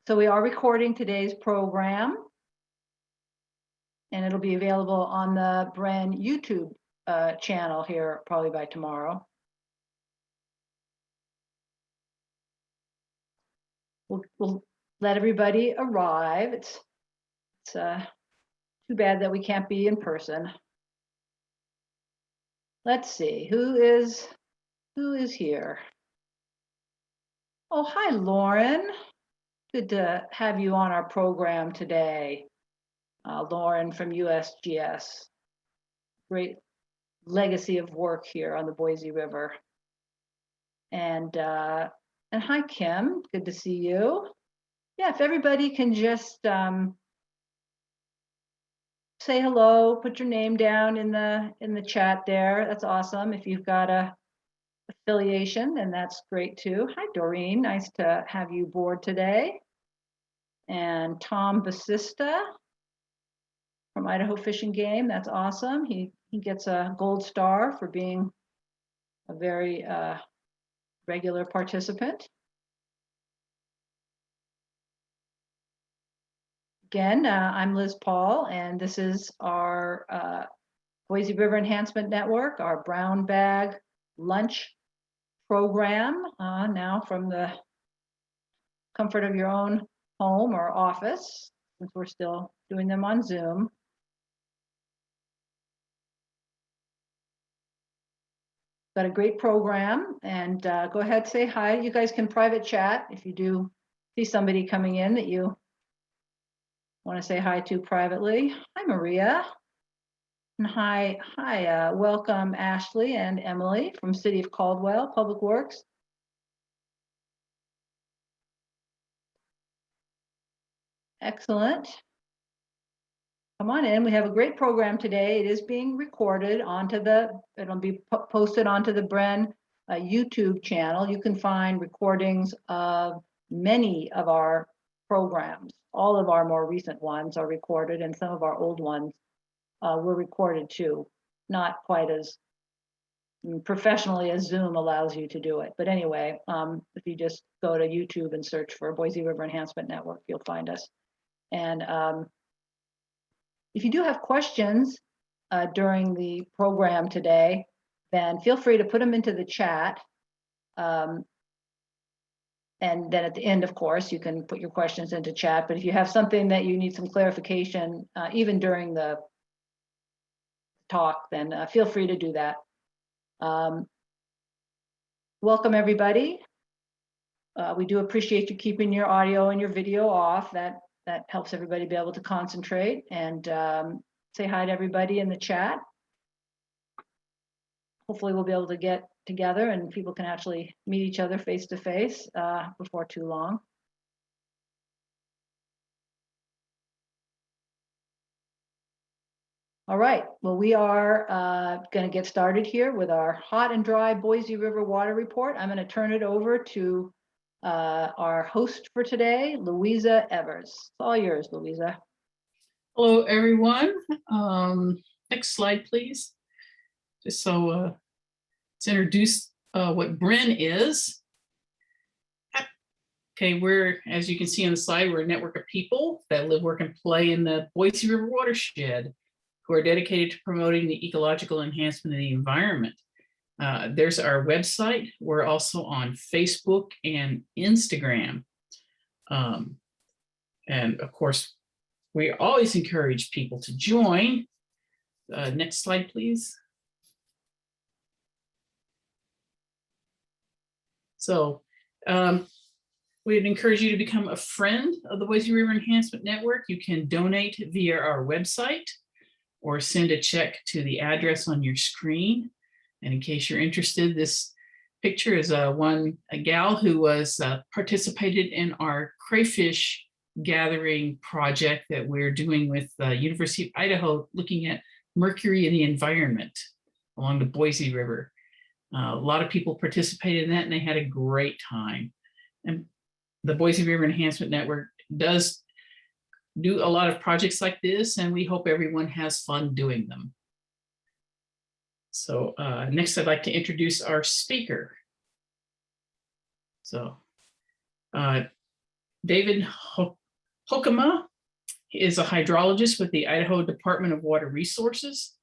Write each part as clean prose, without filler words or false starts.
So we are recording today's program, and it'll be available on the Bren YouTube channel here probably by tomorrow. We'll let everybody arrive. It's too bad that we can't be in person. Let's see, who is here? Oh, hi, Lauren. Good to have you on our program today. Lauren from USGS. Great legacy of work here on the Boise River. And hi, Kim. Good to see you. Yeah, if everybody can just say hello, put your name down in the chat there. That's awesome. If you've got a affiliation, then that's great too. Hi, Doreen. Nice to have you aboard today. And Tom Basista from Idaho Fish and Game. That's awesome. He gets a gold star for being a very regular participant. Again, I'm Liz Paul, and this is our Boise River Enhancement Network, our brown bag lunch program, now from the comfort of your own home or office, since we're still doing them on Zoom. Got a great program, and go ahead, say hi. You guys can private chat if you do see somebody coming in that you want to say hi to privately. Hi, Maria. And hi, welcome Ashley and Emily from City of Caldwell Public Works. Excellent. Come on in. We have a great program today. It is being recorded it'll be posted onto the Bren YouTube channel. You can find recordings of many of our programs. All of our more recent ones are recorded, and some of our old ones were recorded too. Not quite as professionally as Zoom allows you to do it. But anyway, if you just go to YouTube and search for Boise River Enhancement Network, you'll find us. And if you do have questions during the program today, then feel free to put them into the chat. And then at the end, of course, you can put your questions into chat. But if you have something that you need some clarification, even during the talk, then feel free to do that. Welcome, everybody. We do appreciate you keeping your audio and your video off. That helps everybody be able to concentrate, and say hi to everybody in the chat. Hopefully we'll be able to get together and people can actually meet each other face to face before too long. All right, well, we are going to get started here with our hot and dry Boise River water report. I'm going to turn it over to our host for today, Louisa Evers. It's all yours, Louisa. Hello, everyone. Next slide, please. Just so let's introduce what Bren is. Okay, as you can see on the slide, we're a network of people that live, work, and play in the Boise River watershed who are dedicated to promoting the ecological enhancement of the environment. There's our website. We're also on Facebook and Instagram. And of course, we always encourage people to join. Next slide, please. So we'd encourage you to become a friend of the Boise River Enhancement Network. You can donate via our website or send a check to the address on your screen. And in case you're interested, this picture is a gal who was participated in our crayfish gathering project that we're doing with the University of Idaho, looking at mercury in the environment along the Boise River. A lot of people participated in that and they had a great time. And the Boise River Enhancement Network does do a lot of projects like this, and we hope everyone has fun doing them. So next, I'd like to introduce our speaker. So David Hoekema is a hydrologist with the Idaho Department of Water Resources.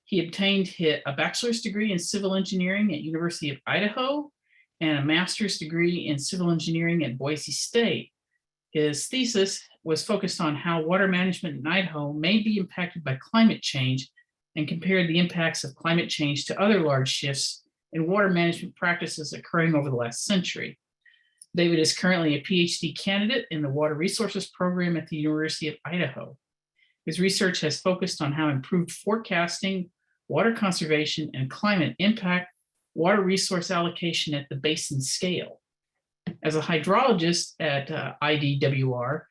He obtained a bachelor's degree in civil engineering at University of Idaho and a master's degree in civil engineering at Boise State. His thesis was focused on how water management in Idaho may be impacted by climate change and compared the impacts of climate change to other large shifts in water management practices occurring over the last century. David is currently a PhD candidate in the Water Resources program at the University of Idaho. His research has focused on how improved forecasting, water conservation, and climate impact water resource allocation at the basin scale. As a hydrologist at IDWR,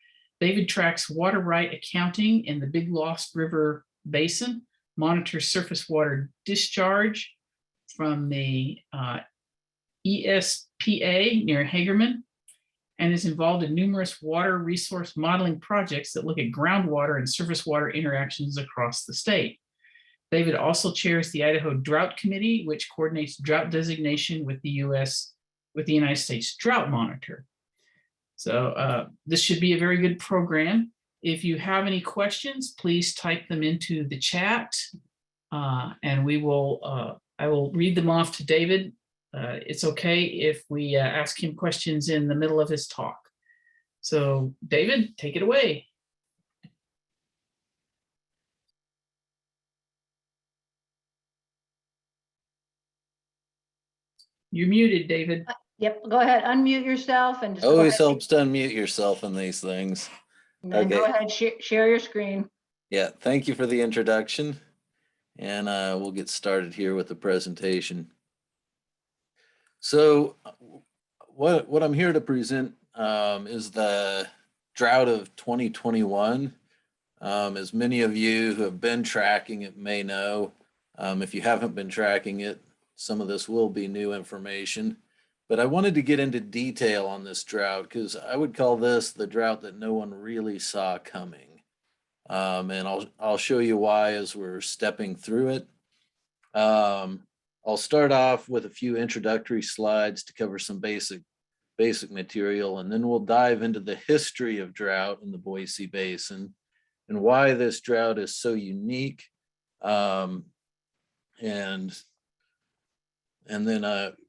David tracks water right accounting in the Big Lost River Basin, monitors surface water discharge from the ESPA near Hagerman, and is involved in numerous water resource modeling projects that look at groundwater and surface water interactions across the state. David also chairs the Idaho Drought Committee, which coordinates drought designation with the United States Drought Monitor. So this should be a very good program. If you have any questions, please type them into the chat, and I will read them off to David. It's okay if we ask him questions in the middle of his talk. So David, take it away. You're muted, David. Yep, go ahead, unmute yourself and just go Always ahead. helps to unmute yourself in these things. And then go Okay. ahead, share your screen. Yeah, thank you for the introduction. And we'll get started here with the presentation. So what I'm here to present is the drought of 2021. As many of you who have been tracking it may know, if you haven't been tracking it, some of this will be new information. But I wanted to get into detail on this drought because I would call this the drought that no one really saw coming. And I'll show you why as we're stepping through it. I'll start off with a few introductory slides to cover some basic material, and then we'll dive into the history of drought in the Boise Basin and why this drought is so unique, and then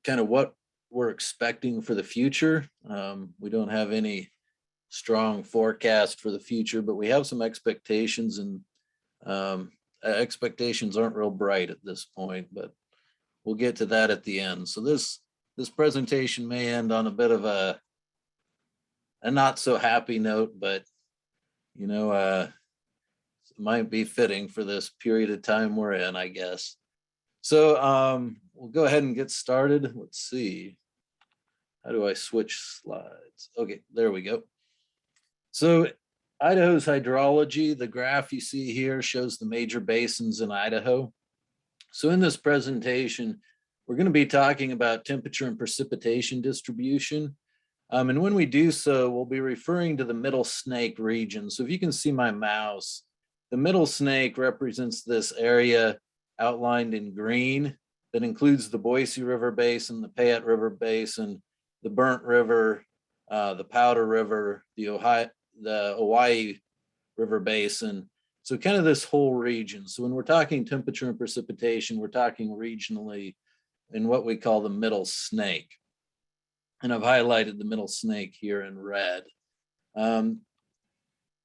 kind of what we're expecting for the future. We don't have any strong forecast for the future, but we have some expectations, and expectations aren't real bright at this point, but we'll get to that at the end. So this presentation may end on a bit of a not so happy note, but you know, it might be fitting for this period of time we're in, I guess. So we'll go ahead and get started. Let's see. How do I switch slides? Okay, there we go. So Idaho's hydrology, the graph you see here shows the major basins in Idaho. So in this presentation, we're going to be talking about temperature and precipitation distribution. And when we do so, we'll be referring to the Middle Snake region. So if you can see my mouse, the Middle Snake represents this area outlined in green that includes the Boise River Basin, the Payette River Basin, the Burnt River, the Powder River, the Hawaii River Basin. So kind of this whole region. So when we're talking temperature and precipitation, we're talking regionally in what we call the Middle Snake. And I've highlighted the Middle Snake here in red.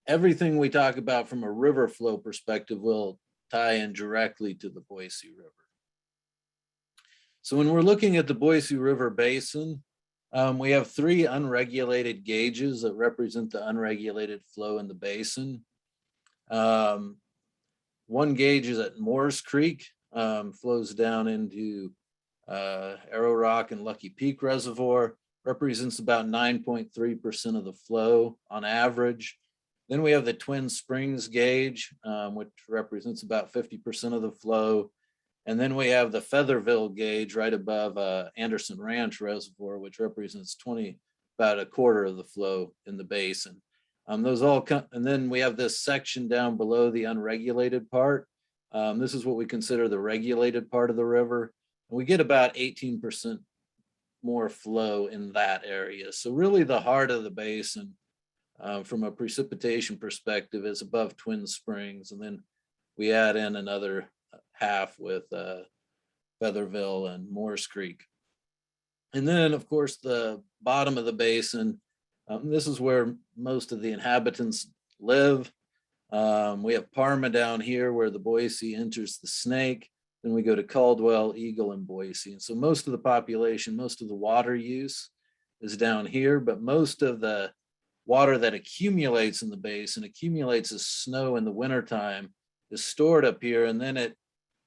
Everything we talk about from a river flow perspective will tie in directly to the Boise River. So when we're looking at the Boise River Basin, we have three unregulated gauges that represent the unregulated flow in the basin. One gauge is at Moores Creek, flows down into Arrow Rock and Lucky Peak Reservoir, represents about 9.3% of the flow on average. Then we have the Twin Springs gauge, which represents about 50% of the flow. And then we have the Featherville gauge right above Anderson Ranch Reservoir, which represents about a quarter of the flow in the basin. Those all come, and then we have this section down below the unregulated part. This is what we consider the regulated part of the river. And we get about 18% more flow in that area. So really the heart of the basin from a precipitation perspective is above Twin Springs. And then we add in another half with Featherville and Morse Creek. And then, of course, the bottom of the basin, this is where most of the inhabitants live. We have Parma down here where the Boise enters the Snake. Then we go to Caldwell, Eagle, and Boise. And so most of the population, most of the water use is down here, but most of the water that accumulates in the basin, accumulates as snow in the wintertime, is stored up here, and then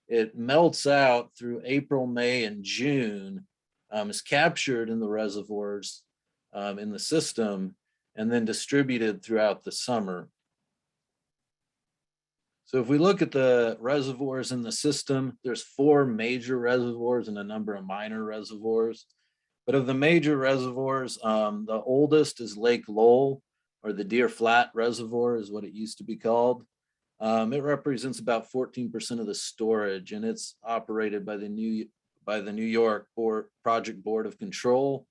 it melts out through April, May, and June, is captured in the reservoirs in the system, and then distributed throughout the summer. So if we look at the reservoirs in the system, there's 4 major reservoirs and a number of minor reservoirs. But of the major reservoirs, the oldest is Lake Lowell, or the Deer Flat Reservoir is what it used to be called. It represents about 14% of the storage, and it's operated by the New York Project Board of Control.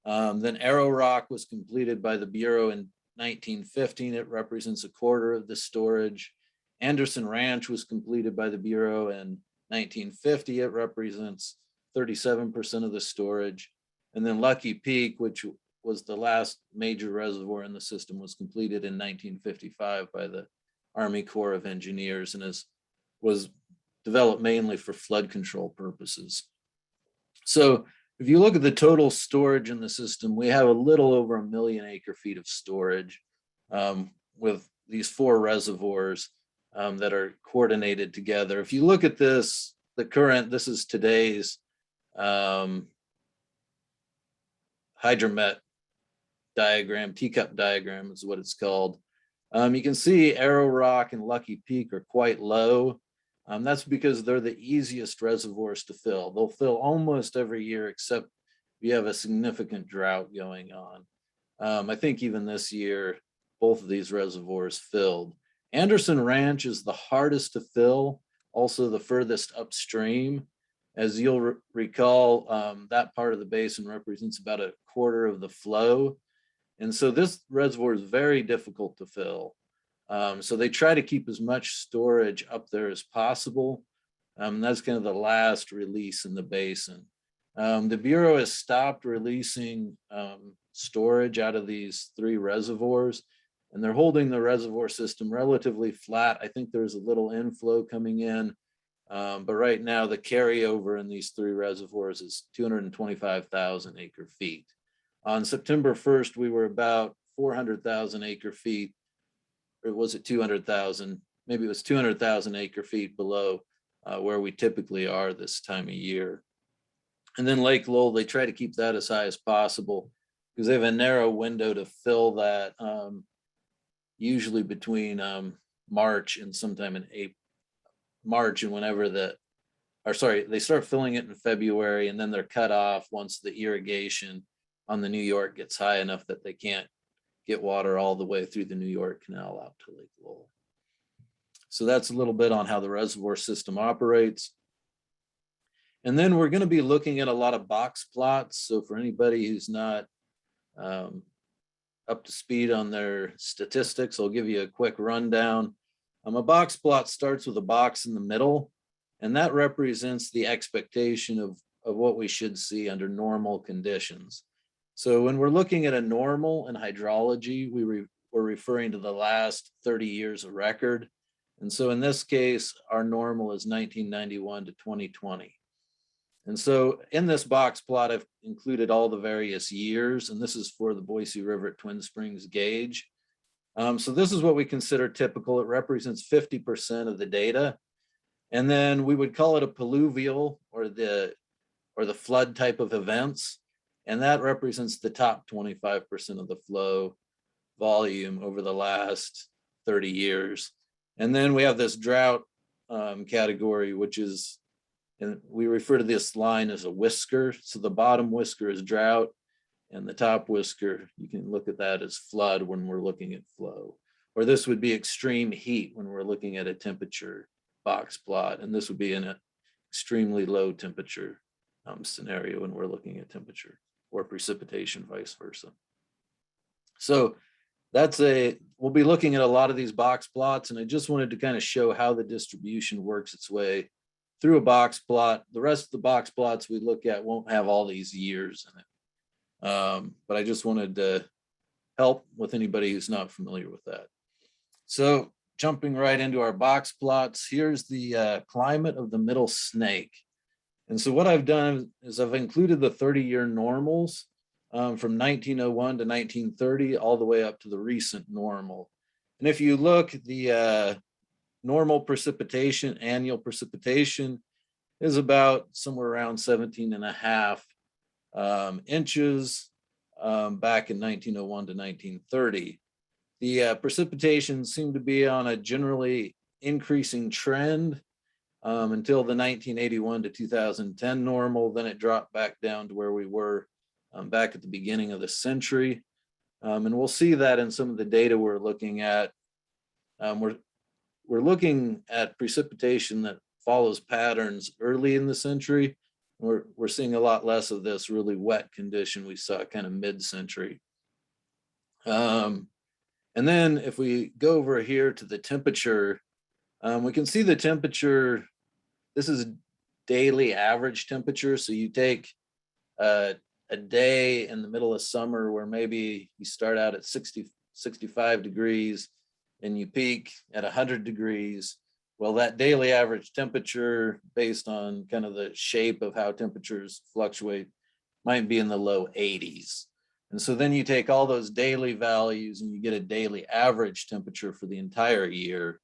Then Arrow Rock was completed by the Bureau in 1915. It represents 1/4 of the storage. Anderson Ranch was completed by the Bureau in 1950. It represents 37% of the storage. And then Lucky Peak, which was the last major reservoir in the system, was completed in 1955 by the Army Corps of Engineers and was developed mainly for flood control purposes. So if you look at the total storage in the system, we have a little over 1 million acre-feet of storage with these 4 reservoirs that are coordinated together. If you look at this, this is today's hydromet diagram, teacup diagram is what it's called. You can see Arrow Rock and Lucky Peak are quite low. That's because they're the easiest reservoirs to fill. They'll fill almost every year except you have a significant drought going on. I think even this year, both of these reservoirs filled. Anderson Ranch is the hardest to fill, also the furthest upstream. As you'll recall, that part of the basin represents about 1/4 of the flow. And so this reservoir is very difficult to fill. So they try to keep as much storage up there as possible. That's kind of the last release in the basin. The Bureau has stopped releasing storage out of these 3 reservoirs, and they're holding the reservoir system relatively flat. I think there's a little inflow coming in, but right now the carryover in these 3 reservoirs is 225,000 acre-feet. On September 1st, we were about 400,000 acre-feet, or was it 200,000? Maybe it was 200,000 acre-feet below where we typically are this time of year. And then Lake Lowell, they try to keep that as high as possible because they have a narrow window to fill that, usually between March and sometime in April, March and whenever they start filling it in February, and then they're cut off once the irrigation on the New York gets high enough that they can't get water all the way through the New York Canal out to Lake Lowell. So that's a little bit on how the reservoir system operates. And then we're going to be looking at a lot of box plots. So for anybody who's not up to speed on their statistics, I'll give you a quick rundown. A box plot starts with a box in the middle, and that represents the expectation of what we should see under normal conditions. So when we're looking at a normal in hydrology, we're referring to the last 30 years of record. And so in this case, our normal is 1991 to 2020. And so in this box plot, I've included all the various years, and this is for the Boise River at Twin Springs gauge. So this is what we consider typical. It represents 50% of the data. And then we would call it a pluvial or the flood type of events. And that represents the top 25% of the flow volume over the last 30 years. And then we have this drought category, which is, and we refer to this line as a whisker. So the bottom whisker is drought, and the top whisker, you can look at that as flood when we're looking at flow. Or this would be extreme heat when we're looking at a temperature box plot. And this would be in an extremely low temperature scenario when we're looking at temperature or precipitation, vice versa. So we'll be looking at a lot of these box plots, and I just wanted to kind of show how the distribution works its way through a box plot. The rest of the box plots we look at won't have all these years in it. But I just wanted to help with anybody who's not familiar with that. So jumping right into our box plots, here's the climate of the Middle Snake. And so what I've done is I've included the 30-year normals from 1901 to 1930, all the way up to the recent normal. And if you look, the normal precipitation, annual precipitation, is about somewhere around 17.5 inches back in 1901 to 1930. The precipitation seemed to be on a generally increasing trend until the 1981 to 2010 normal. Then it dropped back down to where we were back at the beginning of the century. And we'll see that in some of the data we're looking at. We're looking at precipitation that follows patterns early in the century. We're seeing a lot less of this really wet condition we saw kind of mid-century. And then if we go over here to the temperature, we can see the temperature. This is daily average temperature. So you take a day in the middle of summer where maybe you start out at 65 degrees and you peak at 100 degrees. Well, that daily average temperature, based on kind of the shape of how temperatures fluctuate, might be in the low 80s. And so then you take all those daily values and you get a daily average temperature for the entire year.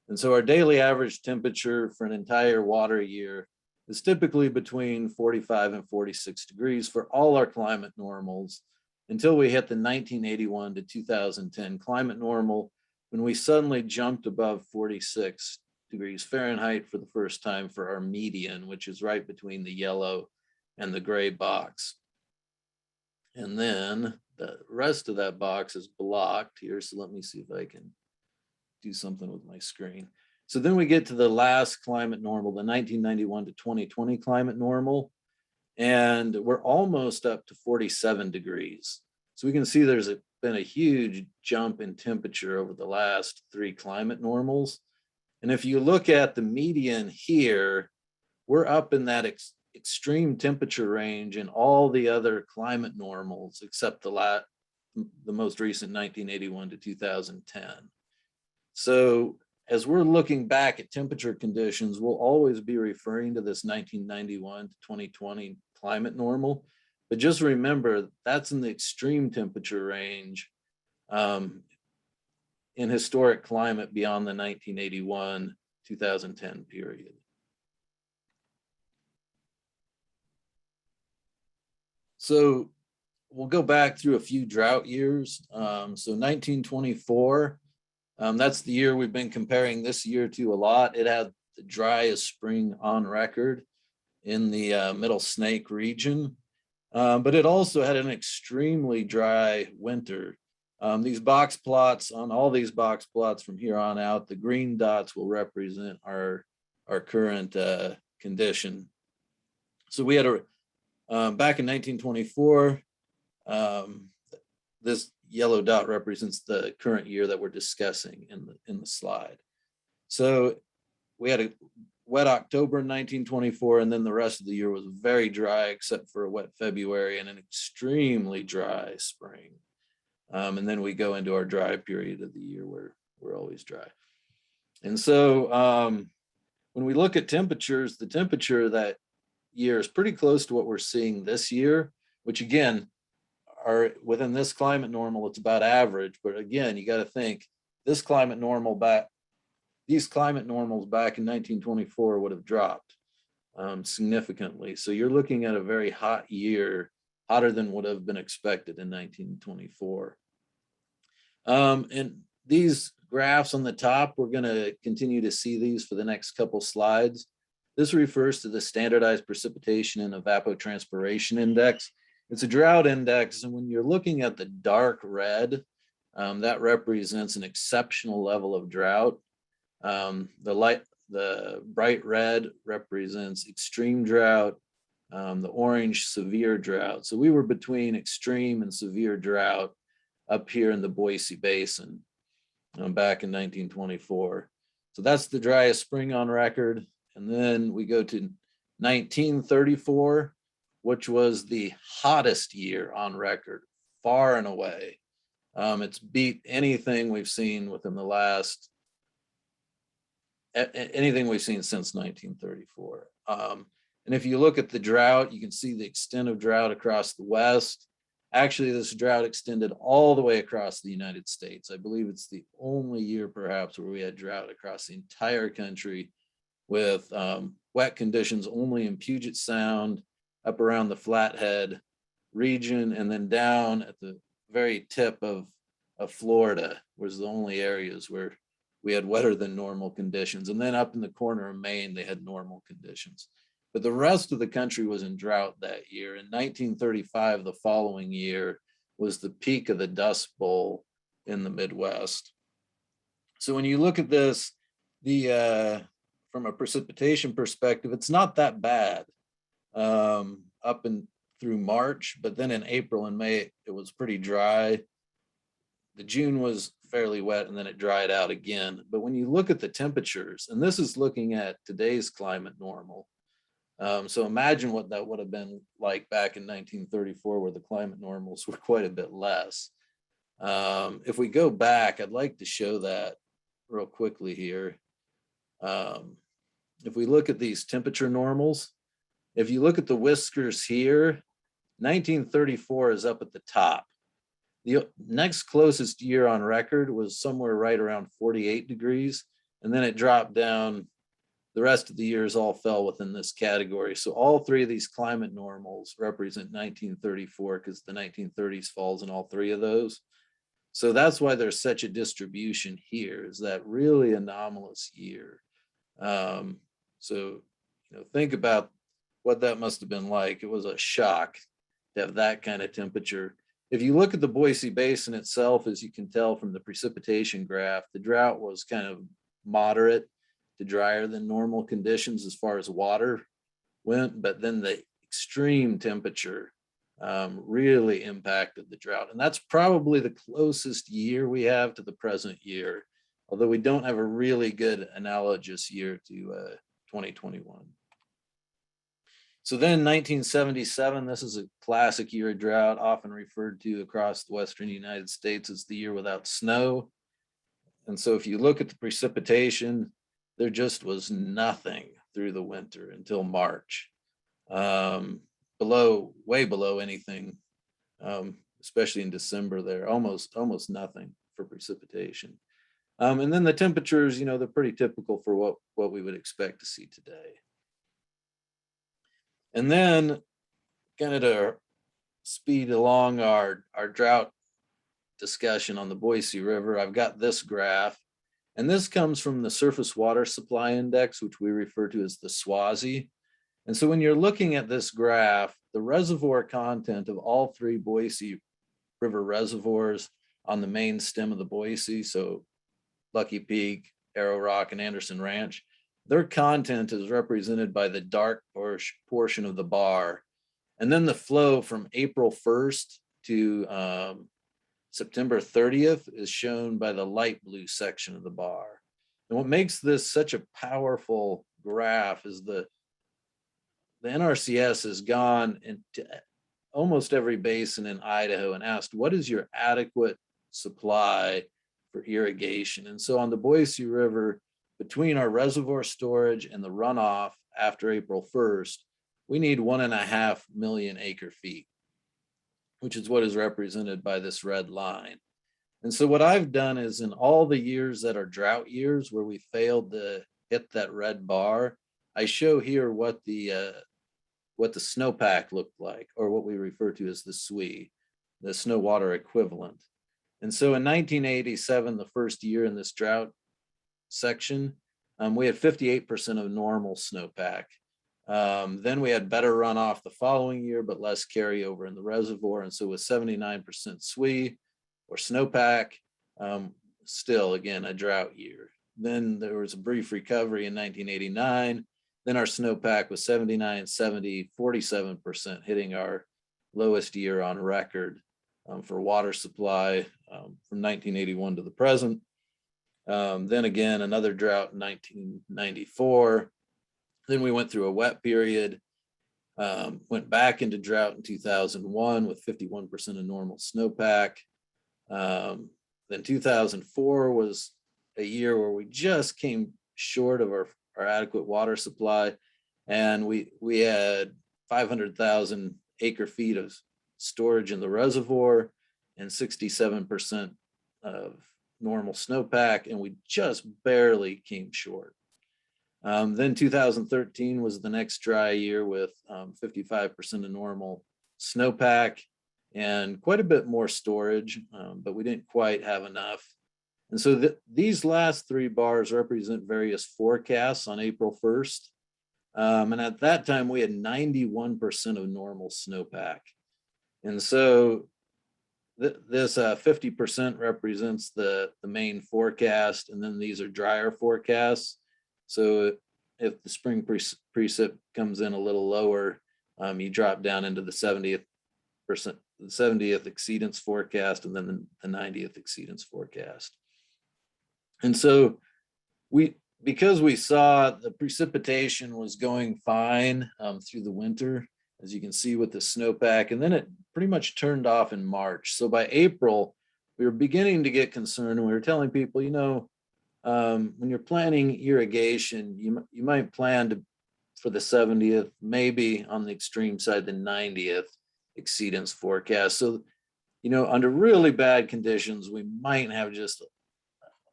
And so our daily average temperature for an entire water year is typically between 45 and 46 degrees for all our climate normals, until we hit the 1981 to 2010 climate normal, when we suddenly jumped above 46 degrees Fahrenheit for the first time for our median, which is right between the yellow and the gray box. And then the rest of that box is blocked here. So let me see if I can do something with my screen. So then we get to the last climate normal, the 1991 to 2020 climate normal, and we're almost up to 47 degrees. So we can see there's been a huge jump in temperature over the last 3 climate normals. And if you look at the median here, we're up in that extreme temperature range in all the other climate normals, except the most recent 1981 to 2010. So as we're looking back at temperature conditions, we'll always be referring to this 1991 to 2020 climate normal. But just remember, that's in the extreme temperature range in historic climate beyond the 1981-2010 period. So we'll go back through a few drought years. So 1924, that's the year we've been comparing this year to a lot. It had the driest spring on record in the Middle Snake region, but it also had an extremely dry winter. These box plots, on all these box plots from here on out, the green dots will represent our current condition. So we had back in 1924, this yellow dot represents the current year that we're discussing in the slide. So we had a wet October in 1924, and then the rest of the year was very dry, except for a wet February and an extremely dry spring. And then we go into our dry period of the year where we're always dry. And so when we look at temperatures, the temperature that year is pretty close to what we're seeing this year, which again, are within this climate normal, it's about average. But again, you got to think these climate normals back in 1924 would have dropped significantly. So you're looking at a very hot year, hotter than would have been expected in 1924. And these graphs on the top, we're going to continue to see these for the next couple slides. This refers to the standardized precipitation and evapotranspiration index. It's a drought index, and when you're looking at the dark red, that represents an exceptional level of drought. The bright red represents extreme drought. The orange, severe drought. So we were between extreme and severe drought up here in the Boise Basin back in 1924. So that's the driest spring on record. And then we go to 1934, which was the hottest year on record, far and away. It's beat anything we've seen within the last, anything we've seen since 1934. And if you look at the drought, you can see the extent of drought across the West. Actually, this drought extended all the way across the United States. I believe it's the only year perhaps where we had drought across the entire country, with wet conditions only in Puget Sound, up around the Flathead region, and then down at the very tip of Florida was the only areas where we had wetter than normal conditions. And then up in the corner of Maine, they had normal conditions. But the rest of the country was in drought that year. In 1935, the following year, was the peak of the Dust Bowl in the Midwest. So when you look at this, from a precipitation perspective, it's not that bad up and through March, but then in April and May, it was pretty dry. The June was fairly wet, and then it dried out again. But when you look at the temperatures, and this is looking at today's climate normal, so imagine what that would have been like back in 1934, where the climate normals were quite a bit less. If we go back, I'd like to show that real quickly here. If we look at these temperature normals, if you look at the whiskers here, 1934 is up at the top. The next closest year on record was somewhere right around 48 degrees, and then it dropped down. The rest of the years all fell within this category. So all three of these climate normals represent 1934, because the 1930s falls in all three of those. So that's why there's such a distribution here, is that really anomalous year. So, think about what that must have been like. It was a shock to have that kind of temperature. If you look at the Boise Basin itself, as you can tell from the precipitation graph, the drought was kind of moderate to drier than normal conditions as far as water went, but then the extreme temperature really impacted the drought. And that's probably the closest year we have to the present year, although we don't have a really good analogous year to 2021. So then 1977, this is a classic year of drought, often referred to across the Western United States as the year without snow. And so if you look at the precipitation, there just was nothing through the winter until March, way below anything, especially in December there, almost nothing for precipitation. And then the temperatures, they're pretty typical for what we would expect to see today. And then kind of to speed along our drought discussion on the Boise River, I've got this graph. And this comes from the Surface Water Supply Index, which we refer to as the SWASI. And so when you're looking at this graph, the reservoir content of all three Boise River reservoirs on the main stem of the Boise, so Lucky Peak, Arrow Rock, and Anderson Ranch, their content is represented by the dark portion of the bar. And then the flow from April 1st to September 30th is shown by the light blue section of the bar. And what makes this such a powerful graph is the NRCS has gone into almost every basin in Idaho and asked, what is your adequate supply for irrigation? And so on the Boise River, between our reservoir storage and the runoff after April 1st, we need 1.5 million acre feet, which is what is represented by this red line. And so what I've done is, in all the years that are drought years where we failed to hit that red bar, I show here what the snowpack looked like, or what we refer to as the SWE, the snow water equivalent. And so in 1987, the first year in this drought section, we had 58% of normal snowpack. Then we had better runoff the following year, but less carryover in the reservoir. And so with 79% SWE or snowpack, still, again, a drought year. Then there was a brief recovery in 1989. Then our snowpack was 79, 70, 47%, hitting our lowest year on record for water supply from 1981 to the present. Then again, another drought in 1994. Then we went through a wet period, went back into drought in 2001 with 51% of normal snowpack. Then 2004 was a year where we just came short of our adequate water supply. And we had 500,000 acre feet of storage in the reservoir and 67% of normal snowpack, and we just barely came short. Then 2013 was the next dry year with 55% of normal snowpack and quite a bit more storage, but we didn't quite have enough. And so these last three bars represent various forecasts on April 1st. And at that time, we had 91% of normal snowpack. And so this 50% represents the main forecast, and then these are drier forecasts. So if the spring precip comes in a little lower, you drop down into the 70th exceedance forecast, and then the 90th exceedance forecast. And so because we saw the precipitation was going fine through the winter, as you can see with the snowpack, and then it pretty much turned off in March. So by April, we were beginning to get concerned, and we were telling people, when you're planning irrigation, you might plan for the 70th, maybe on the extreme side, the 90th exceedance forecast. So, under really bad conditions, we might have just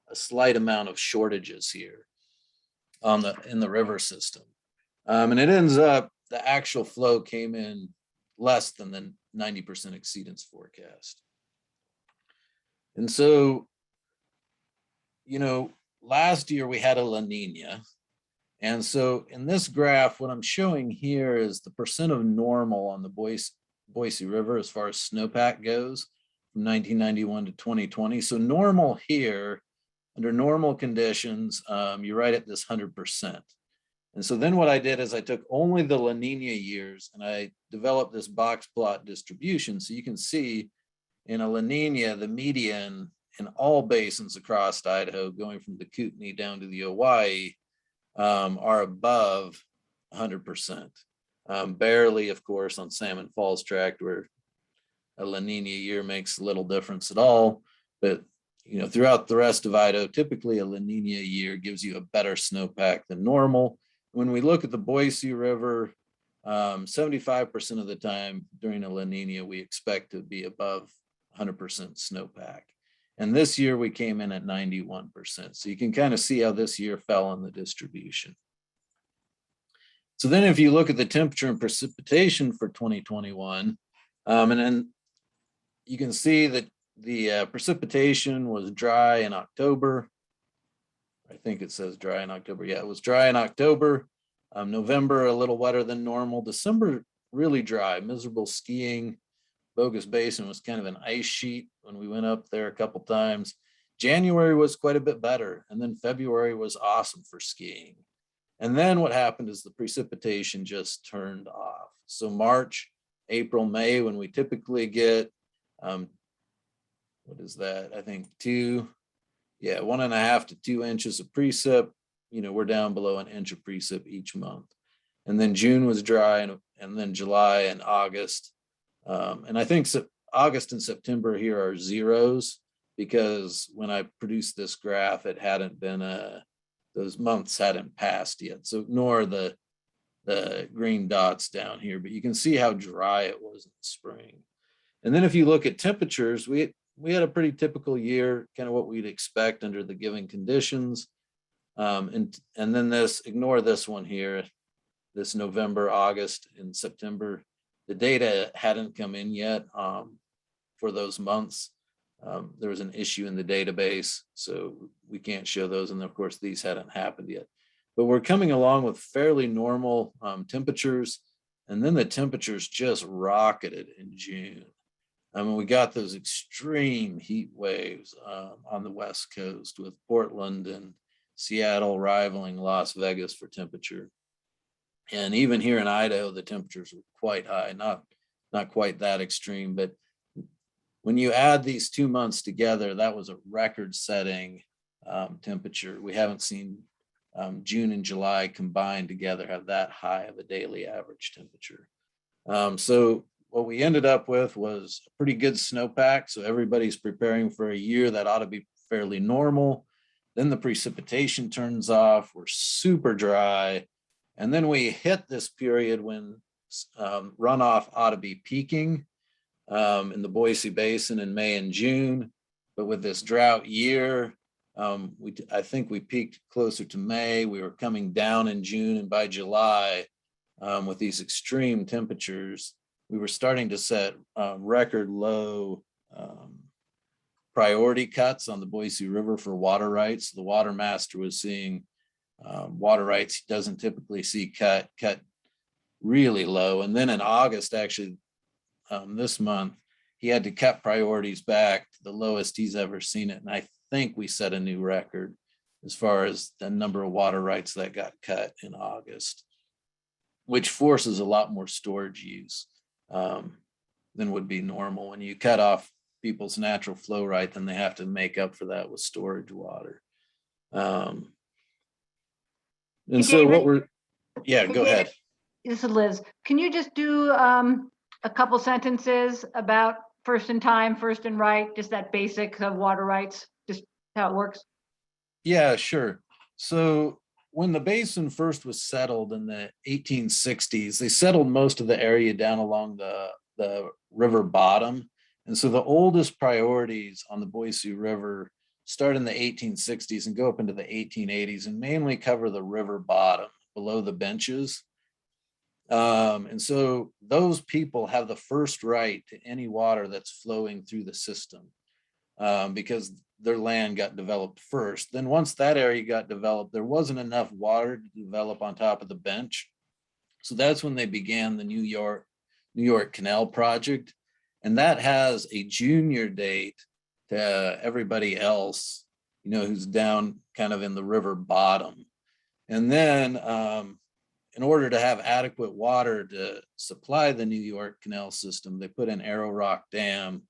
a slight amount of shortages here in the river system. And it ends up, the actual flow came in less than the 90% exceedance forecast. And so, last year we had a La Nina. And so in this graph, what I'm showing here is the percent of normal on the Boise River as far as snowpack goes from 1991 to 2020. So normal here, under normal conditions, you're right at this 100%. And so then what I did is I took only the La Nina years and I developed this box plot distribution. So you can see in a La Nina, the median in all basins across Idaho, going from the Kootenai down to the Hawaii, are above 100%. Barely, of course, on Salmon Falls Tract, where a La Nina year makes little difference at all. But throughout the rest of Idaho, typically a La Nina year gives you a better snowpack than normal. When we look at the Boise River, 75% of the time during a La Nina, we expect to be above 100% snowpack. And this year we came in at 91%. So you can kind of see how this year fell in the distribution. So then if you look at the temperature and precipitation for 2021, and then you can see that the precipitation was dry in October. I think it says dry in October. Yeah, it was dry in October. November, a little wetter than normal. December, really dry, miserable skiing. Bogus Basin was kind of an ice sheet when we went up there a couple times. January was quite a bit better. And then February was awesome for skiing. And then what happened is the precipitation just turned off. So March, April, May, when we typically get, what is that? I think 1.5 to 2 inches of precip. We're down below an inch of precip each month. And then June was dry, and then July and August. And I think August and September here are zeros, because when I produced this graph, it hadn't been, those months hadn't passed yet. So ignore the green dots down here, but you can see how dry it was in the spring. And then if you look at temperatures, we had a pretty typical year, kind of what we'd expect under the given conditions. And then ignore this one here, this November, August, and September. The data hadn't come in yet for those months. There was an issue in the database, so we can't show those. And of course, these hadn't happened yet. But we're coming along with fairly normal temperatures. And then the temperatures just rocketed in June. We got those extreme heat waves on the West Coast, with Portland and Seattle rivaling Las Vegas for temperature. And even here in Idaho, the temperatures were quite high, not quite that extreme, but when you add these 2 months together, that was a record-setting temperature. We haven't seen June and July combined together have that high of a daily average temperature. So what we ended up with was a pretty good snowpack. So everybody's preparing for a year that ought to be fairly normal. Then the precipitation turns off. We're super dry. And then we hit this period when runoff ought to be peaking in the Boise Basin in May and June. But with this drought year, I think we peaked closer to May. We were coming down in June, and by July, with these extreme temperatures, we were starting to set record low priority cuts on the Boise River for water rights. The water master was seeing water rights he doesn't typically see cut really low. And then in August, actually, this month, he had to cut priorities back to the lowest he's ever seen it. And I think we set a new record as far as the number of water rights that got cut in August, which forces a lot more storage use than would be normal. When you cut off people's natural flow right, then they have to make up for that with storage water. And Hey, so David. what we're, yeah, Hey, go David. ahead. This is Liz. Can you just do a couple sentences about first in time, first in right, just that basic of water rights, just how it works? Yeah, sure. So when the basin first was settled in the 1860s, they settled most of the area down along the river bottom. And so the oldest priorities on the Boise River start in the 1860s and go up into the 1880s and mainly cover the river bottom below the benches. And so those people have the first right to any water that's flowing through the system because their land got developed first. Then once that area got developed, there wasn't enough water to develop on top of the bench. So that's when they began the New York Canal Project. And that has a junior date to everybody else, who's down kind of in the river bottom. And then in order to have adequate water to supply the New York Canal system, they put in Arrow Rock Dam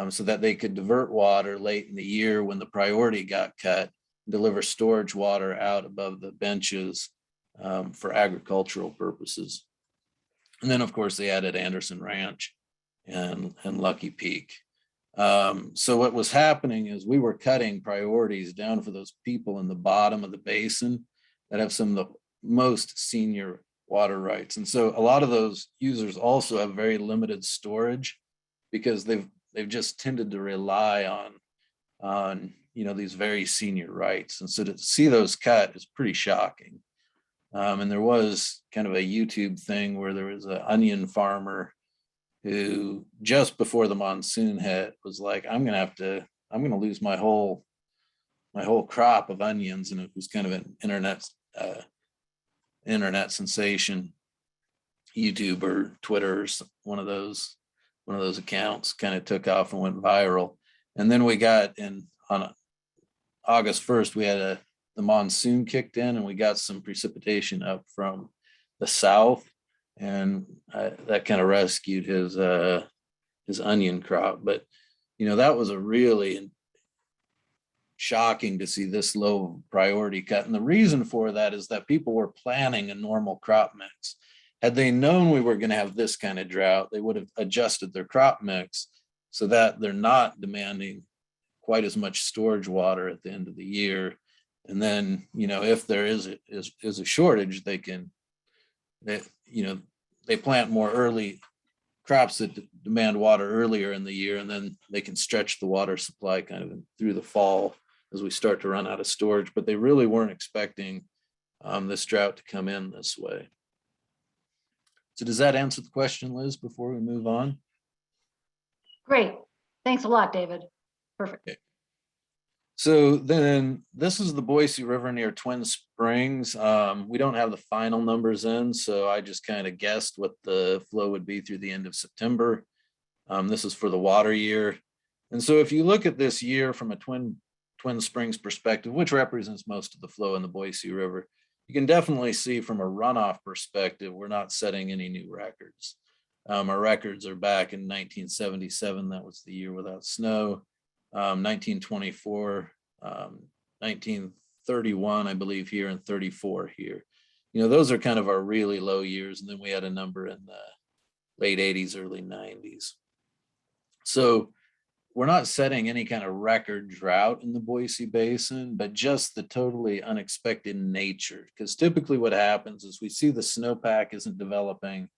so that they could divert water late in the year when the priority got cut, and deliver storage water out above the benches for agricultural purposes. And then, of course, they added Anderson Ranch and Lucky Peak. So what was happening is we were cutting priorities down for those people in the bottom of the basin that have some of the most senior water rights. And so a lot of those users also have very limited storage because they've just tended to rely on these very senior rights. And so to see those cut is pretty shocking. And there was kind of a YouTube thing where there was an onion farmer who just before the monsoon hit was like, I'm gonna lose my whole crop of onions. And it was kind of an internet sensation. YouTube or Twitter, or one of those accounts kind of took off and went viral. And then we got on August 1st, we had the monsoon kicked in and we got some precipitation up from the south, and that kind of rescued his onion crop. But that was a really shocking to see this low priority cut. And the reason for that is that people were planning a normal crop mix. Had they known we were going to have this kind of drought, they would have adjusted their crop mix so that they're not demanding quite as much storage water at the end of the year. And then, if there is a shortage, they plant more early crops that demand water earlier in the year, and then they can stretch the water supply kind of through the fall as we start to run out of storage. But they really weren't expecting this drought to come in this way. So does that answer the question, Liz, before we move on? Great. Thanks a lot, David. Perfect. Okay. So then this is the Boise River near Twin Springs. We don't have the final numbers in, so I just kind of guessed what the flow would be through the end of September. This is for the water year. And so if you look at this year from a Twin Springs perspective, which represents most of the flow in the Boise River, you can definitely see from a runoff perspective, we're not setting any new records. Our records are back in 1977. That was the year without snow. 1924, 1931, I believe here, and 34 here. You know, those are kind of our really low years. And then we had a number in the late 80s, early 90s. So we're not setting any kind of record drought in the Boise Basin, but just the totally unexpected nature. Because typically what happens is we see the snowpack isn't developing, and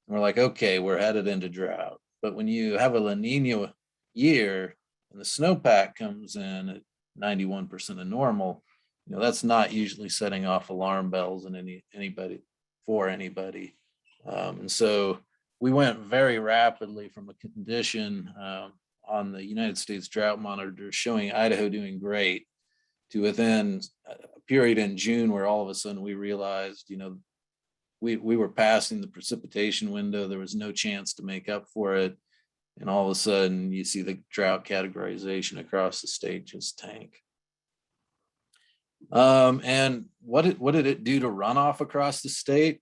we're like, okay, we're headed into drought. But when you have a La Nina year and the snowpack comes in at 91% of normal, you know, that's not usually setting off alarm bells in anybody. And so we went very rapidly from a condition on the United States Drought Monitor showing Idaho doing great to within a period in June where all of a sudden we realized, you know, we were passing the precipitation window. There was no chance to make up for it. And all of a sudden you see the drought categorization across the state just tank. And what did it do to runoff across the state?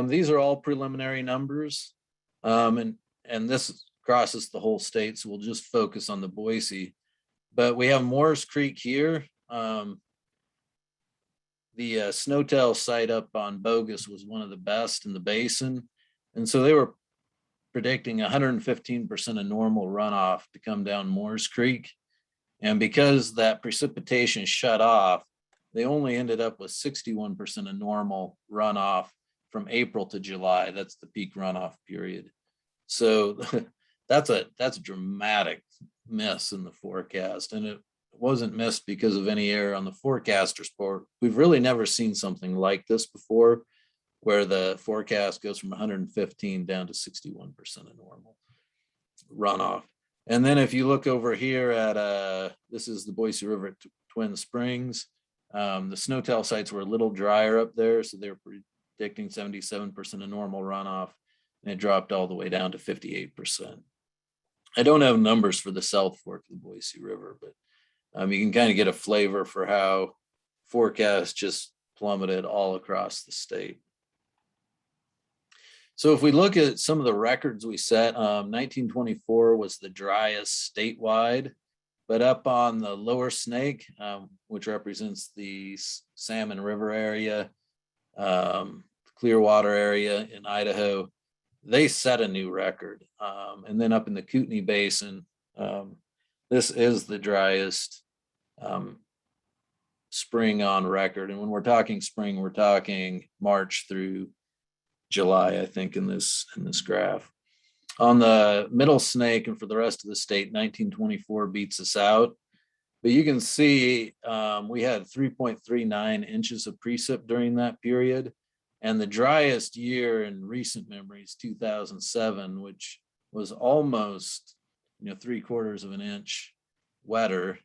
These are all preliminary numbers. And this crosses the whole state, so we'll just focus on the Boise. But we have Moores Creek here. The Snowtail site up on Bogus was one of the best in the basin. And so they were predicting 115% of normal runoff to come down Moores Creek. And because that precipitation shut off, they only ended up with 61% of normal runoff from April to July. That's the peak runoff period. So that's a dramatic miss in the forecast. And it wasn't missed because of any error on the forecaster's part. We've really never seen something like this before, where the forecast goes from 115 down to 61% of normal runoff. And then if you look over here at, this is the Boise River at Twin Springs. The Snowtail sites were a little drier up there, so they were predicting 77% of normal runoff, and it dropped all the way down to 58%. I don't have numbers for the South Fork of the Boise River, but you can kind of get a flavor for how forecasts just plummeted all across the state. So if we look at some of the records we set, 1924 was the driest statewide, but up on the Lower Snake, which represents the Salmon River area, Clearwater area in Idaho, they set a new record. And then up in the Kootenai Basin, this is the driest spring on record. And when we're talking spring, we're talking March through July, I think, in this graph. On the Middle Snake and for the rest of the state, 1924 beats us out. But you can see we had 3.39 inches of precip during that period. And the driest year in recent memory is 2007, which was almost 3/4 of an inch wetter.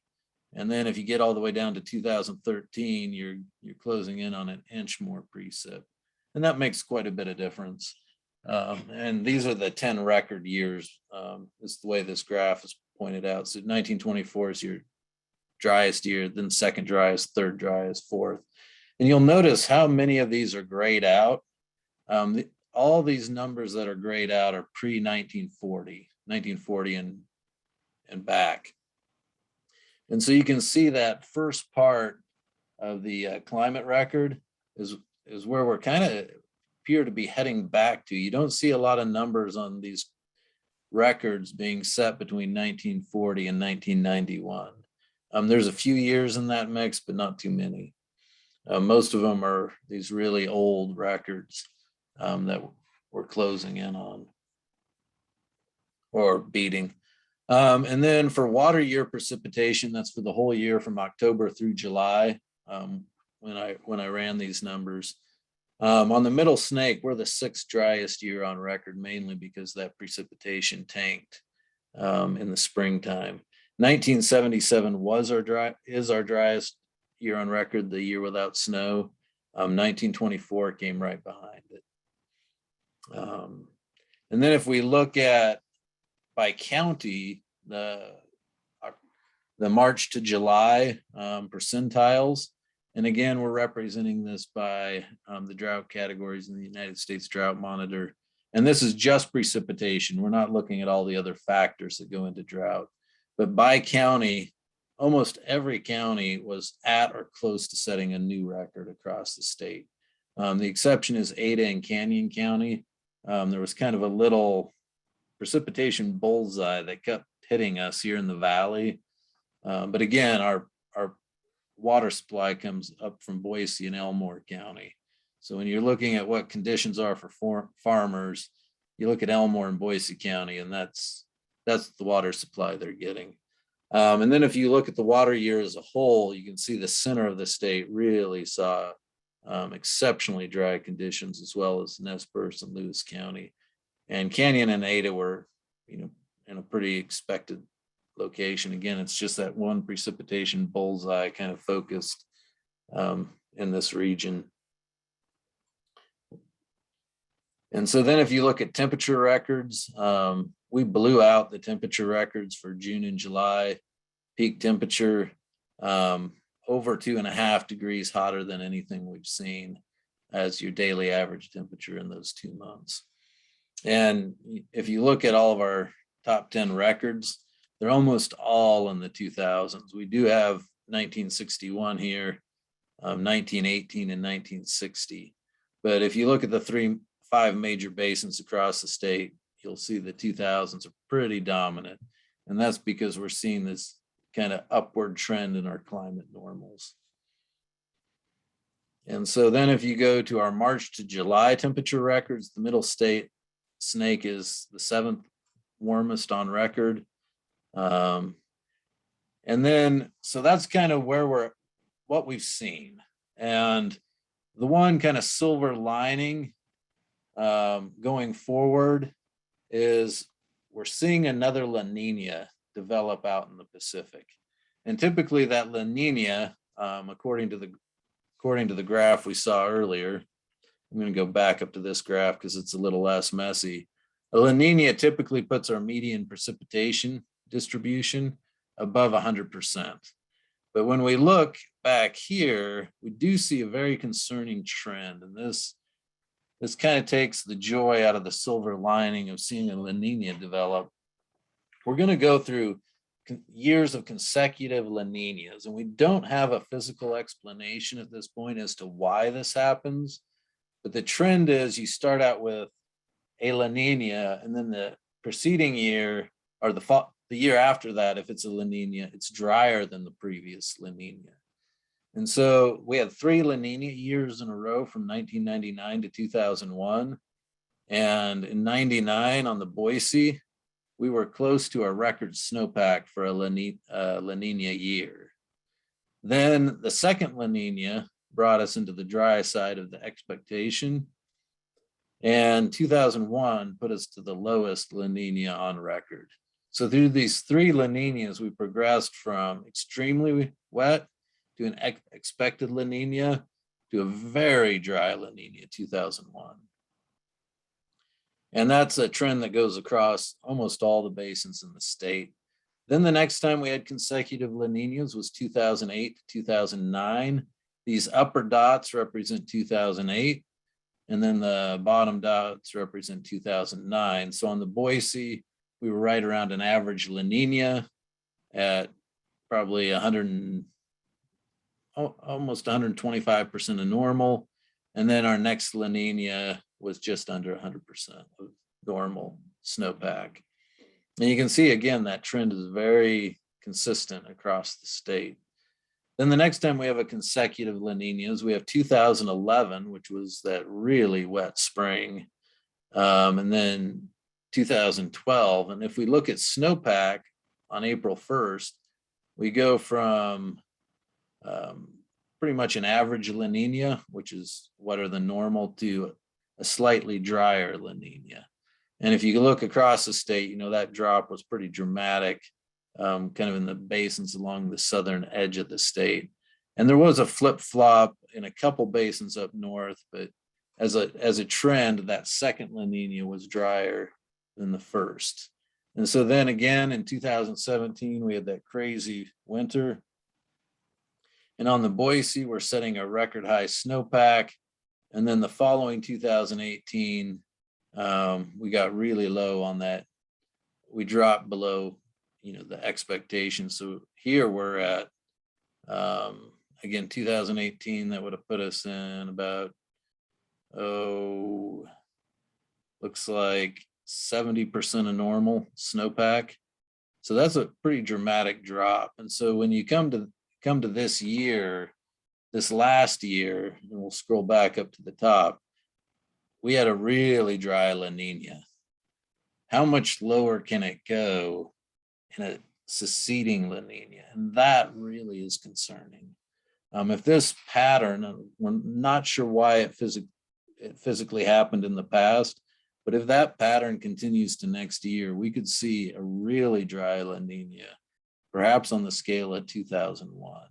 And then if you get all the way down to 2013, you're closing in on an inch more precip. And that makes quite a bit of difference. And these are the 10 record years. Is the way this graph is pointed out. So 1924 is your driest year, then second driest, third driest, fourth. And you'll notice how many of these are grayed out. All these numbers that are grayed out are pre-1940, 1940 and back. And so you can see that first part of the climate record is where we're kind of appear to be heading back to. You don't see a lot of numbers on these records being set between 1940 and 1991. There's a few years in that mix, but not too many. Most of them are these really old records that we're closing in on or beating. And then for water year precipitation, that's for the whole year from October through July. When I ran these numbers, on the Middle Snake, we're the 6th driest year on record, mainly because that precipitation tanked in the springtime. 1977 is our driest year on record, the year without snow. 1924 came right behind it. And then if we look at by county, the March to July percentiles, and again, we're representing this by the drought categories in the United States Drought Monitor. And this is just precipitation. We're not looking at all the other factors that go into drought. But by county, almost every county was at or close to setting a new record across the state. The exception is Ada and Canyon County. There was kind of a little precipitation bullseye that kept hitting us here in the valley. But again, our water supply comes up from Boise and Elmore County. So when you're looking at what conditions are for farmers, you look at Elmore and Boise County, and that's the water supply they're getting. And then if you look at the water year as a whole, you can see the center of the state really saw exceptionally dry conditions, as well as Nez Perce and Lewis County. And Canyon and Ada were, in a pretty expected location. Again, it's just that one precipitation bullseye kind of focused in this region. And so then if you look at temperature records, we blew out the temperature records for June and July. Peak temperature over 2.5 degrees hotter than anything we've seen as your daily average temperature in those 2 months. And if you look at all of our top 10 records, they're almost all in the 2000s. We do have 1961 here, 1918 and 1960. But if you look at the 5 major basins across the state, you'll see the 2000s are pretty dominant. And that's because we're seeing this kind of upward trend in our climate normals. And so then if you go to our March to July temperature records, the middle state snake is the 7th warmest on record. And then, so that's kind of what we've seen. And the one kind of silver lining going forward is we're seeing another La Nina develop out in the Pacific. And typically that La Nina, according to the graph we saw earlier, I'm going to go back up to this graph because it's a little less messy. A La Nina typically puts our median precipitation distribution above 100%. But when we look back here, we do see a very concerning trend. And this kind of takes the joy out of the silver lining of seeing a La Nina develop. We're going to go through years of consecutive La Ninas, and we don't have a physical explanation at this point as to why this happens. But the trend is you start out with a La Nina, and then the preceding year or the year after that, if it's a La Nina, it's drier than the previous La Nina. And so we had 3 La Nina years in a row from 1999 to 2001. And in 99 on the Boise, we were close to our record snowpack for a La Nina year. Then the second La Nina brought us into the dry side of the expectation. And 2001 put us to the lowest La Nina on record. So through these 3 La Ninas, we progressed from extremely wet to an expected La Nina to a very dry La Nina 2001. And that's a trend that goes across almost all the basins in the state. Then the next time we had consecutive La Ninas was 2008 to 2009. These upper dots represent 2008, and then the bottom dots represent 2009. So on the Boise, we were right around an average La Nina at probably almost 125% of normal. And then our next La Nina was just under 100% of normal snowpack. And you can see again, that trend is very consistent across the state. Then the next time we have a consecutive La Ninas, we have 2011, which was that really wet spring. And then 2012. And if we look at snowpack on April 1st, we go from pretty much an average La Nina, which is wetter than normal, to a slightly drier La Nina. And if you look across the state, that drop was pretty dramatic, kind of in the basins along the southern edge of the state. And there was a flip-flop in a couple basins up north, but as a trend, that second La Nina was drier than the first. And so then again, in 2017, we had that crazy winter. And on the Boise, we're setting a record high snowpack. And then the following 2018, We got really low on that. We dropped below, the expectation. So here we're at, again, 2018, that would have put us in about, looks like 70% of normal snowpack. So that's a pretty dramatic drop. And so when you come to this year, this last year, and we'll scroll back up to the top, we had a really dry La Nina. How much lower can it go in a succeeding La Nina? And that really is concerning. If this pattern, we're not sure why it physically happened in the past, but if that pattern continues to next year, we could see a really dry La Nina, perhaps on the scale of 2001.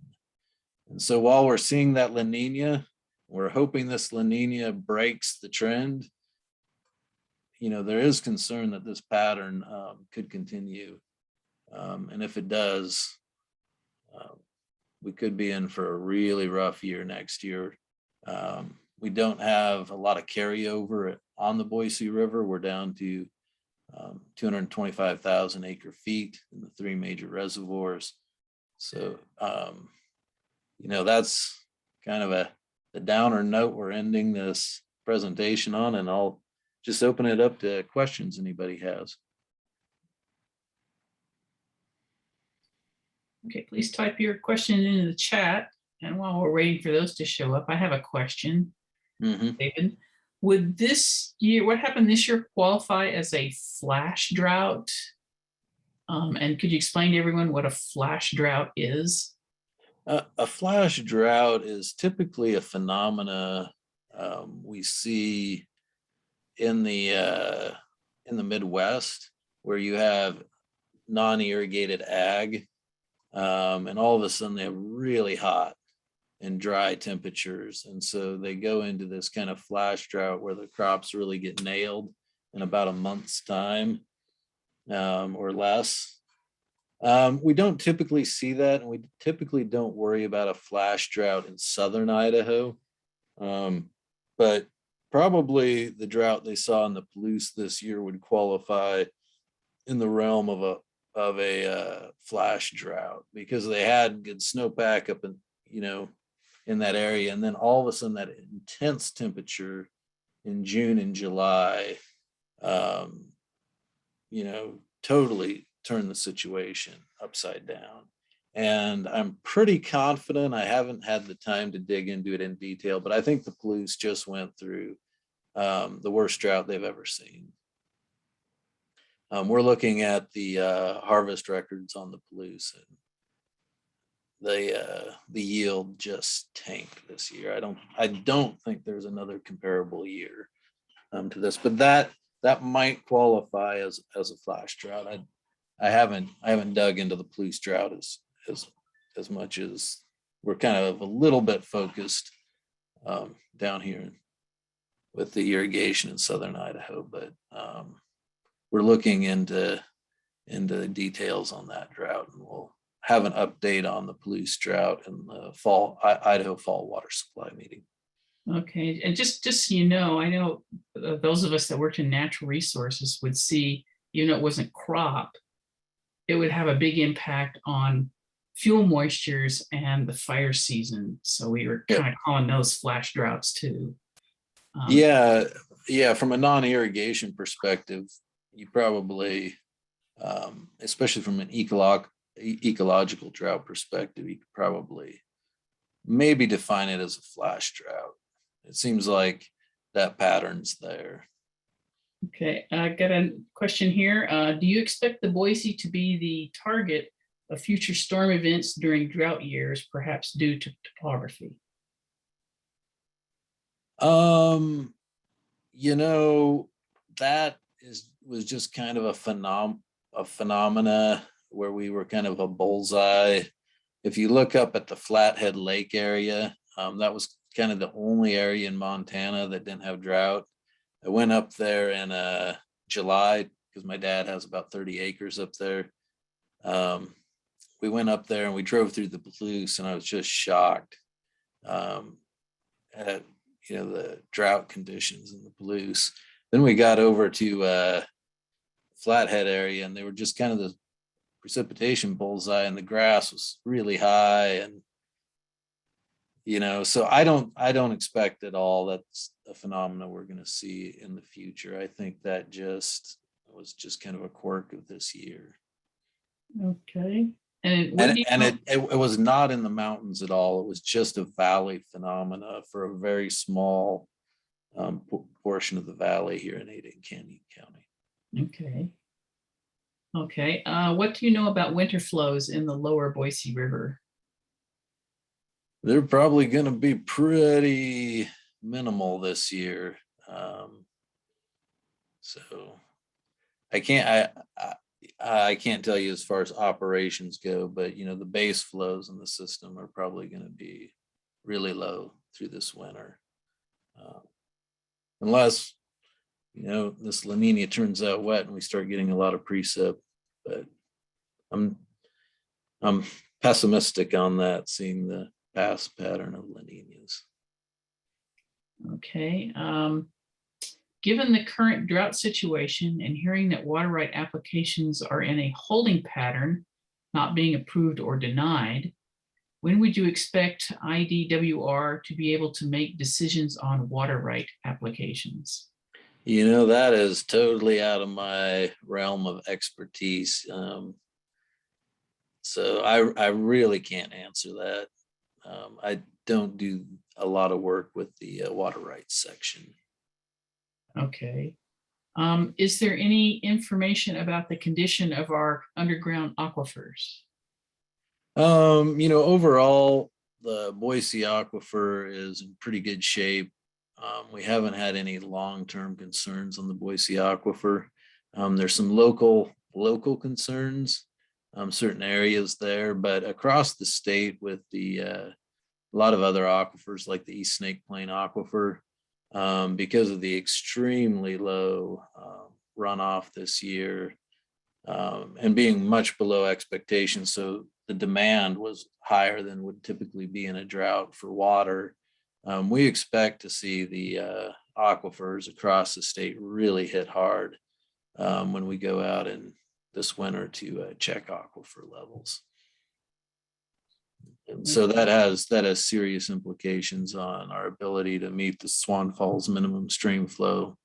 And so while we're seeing that La Nina, we're hoping this La Nina breaks the trend. There is concern that this pattern could continue. And if it does, we could be in for a really rough year next year. We don't have a lot of carryover on the Boise River. We're down to 225,000 acre feet in the 3 major reservoirs. So, that's kind of the downer note we're ending this presentation on, and I'll just open it up to questions anybody has. Okay, please type your question into the chat. And while we're waiting for those to show up, I have a question. David, would what happened this year qualify as a flash drought? And could you explain to everyone what a flash drought is? A flash drought is typically a phenomena we see in the Midwest, where you have non-irrigated ag, and all of a sudden they have really hot and dry temperatures, and so they go into this kind of flash drought where the crops really get nailed in about a month's time, or less. We don't typically see that, and we typically don't worry about a flash drought in southern Idaho, but probably the drought they saw in the Palouse this year would qualify in the realm of a flash drought, because they had good snowpack up in that area, and then all of a sudden that intense temperature in June and July, totally turned the situation upside down. And I'm pretty confident, I haven't had the time to dig into it in detail, but I think the Palouse just went through the worst drought they've ever seen. We're looking at the harvest records on the Palouse, and the yield just tanked this year. I don't think there's another comparable year to this, but that might qualify as a flash drought. I haven't dug into the Palouse drought as much, as we're kind of a little bit focused down here with the irrigation in southern Idaho, but we're looking into details on that drought, and we'll have an update on the Palouse drought in the Idaho fall water supply meeting. Okay, and just so you know, I know those of us that worked in natural resources would see, even though it wasn't crop, it would have a big impact on fuel moistures and the fire season. So we were kind of calling those flash droughts too. Yeah. From a non-irrigation perspective, you probably, especially from an ecological drought perspective, you could probably maybe define it as a flash drought. It seems like that pattern's there. Okay, I got a question here. Do you expect the Boise to be the target of future storm events during drought years, perhaps due to topography? That was just kind of a phenomena where we were kind of a bullseye. If you look up at the Flathead Lake area, that was kind of the only area in Montana that didn't have drought. I went up there in July because my dad has about 30 acres up there. We went up there and we drove through the Palouse, and I was just shocked at the drought conditions in the Palouse. Then we got over to Flathead area, and they were just kind of the precipitation bullseye, and the grass was really high, and so I don't expect at all that's a phenomena we're going to see in the future. I think that was just kind of a quirk of this year. Okay. And It was not in the mountains at all. It was just a valley phenomena for a very small portion of the valley here in Ada and Canyon County. Okay. Okay. What do you know about winter flows in the lower Boise River? They're probably going to be pretty minimal this year. So I can't tell you as far as operations go, but the base flows in the system are probably going to be really low through this winter. Unless, this La Nina turns out wet and we start getting a lot of precip, but I'm pessimistic on that, seeing the past pattern of La Ninas. Okay. Given the current drought situation and hearing that water right applications are in a holding pattern, not being approved or denied, when would you expect IDWR to be able to make decisions on water right applications? That is totally out of my realm of expertise. So I really can't answer that. I don't do a lot of work with the water rights section. Okay. Is there any information about the condition of our underground aquifers? Overall, the Boise aquifer is in pretty good shape. We haven't had any long-term concerns on the Boise aquifer. There's some local concerns, certain areas there, but across the state with a lot of other aquifers like the East Snake Plain aquifer, because of the extremely low runoff this year, and being much below expectations. So the demand was higher than would typically be in a drought for water. We expect to see the aquifers across the state really hit hard when we go out in this winter to check aquifer levels. And so that has serious implications on our ability to meet the Swan Falls minimum stream flow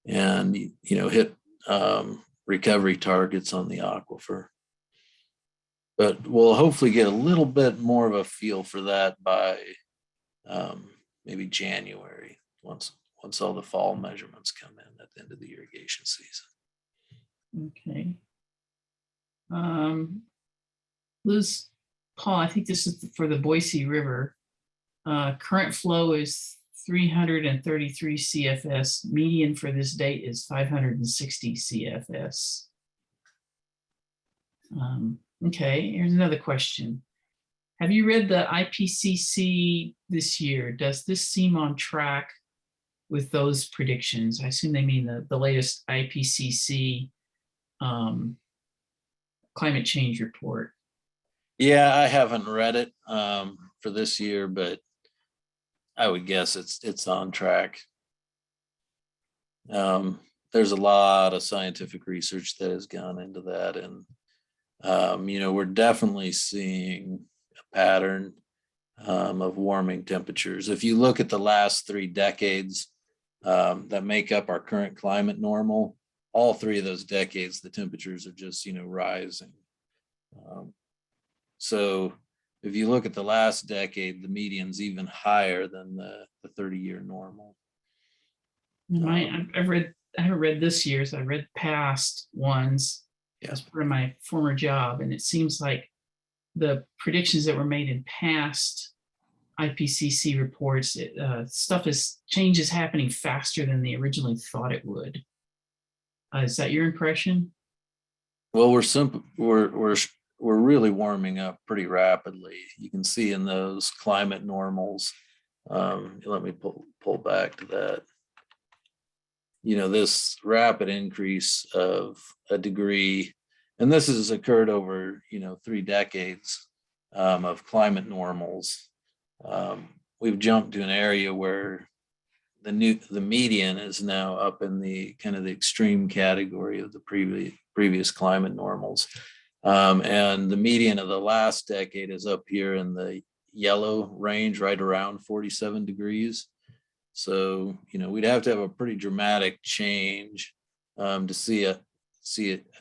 and hit recovery targets on the aquifer. But we'll hopefully get a little bit more of a feel for that by maybe January, once all the fall measurements come in at the end of the irrigation season. Okay. Liz, Paul, I think this is for the Boise River. Current flow is 333 CFS. Median for this date is 560 CFS. Okay, here's another question. Have you read the IPCC this year? Does this seem on track with those predictions? I assume they mean the latest IPCC climate change report. Yeah, I haven't read it for this year, but I would guess it's on track. There's a lot of scientific research that has gone into that, and we're definitely seeing a pattern of warming temperatures. If you look at the last 3 decades that make up our current climate normal, all 3 of those decades, the temperatures are just rising. So if you look at the last decade, the median's even higher than the 30-year normal. I haven't read this year's. I read past ones. Yeah. As part of my former job, and it seems like the predictions that were made in past IPCC reports, change is happening faster than they originally thought it would. Is that your impression? Well, we're really warming up pretty rapidly. You can see in those climate normals. Let me pull back to that. This rapid increase of a degree, and this has occurred over 3 decades of climate normals. We've jumped to an area where the median is now up in the kind of the extreme category of the previous climate normals. And the median of the last decade is up here in the yellow range, right around 47 degrees. So, we'd have to have a pretty dramatic change to see a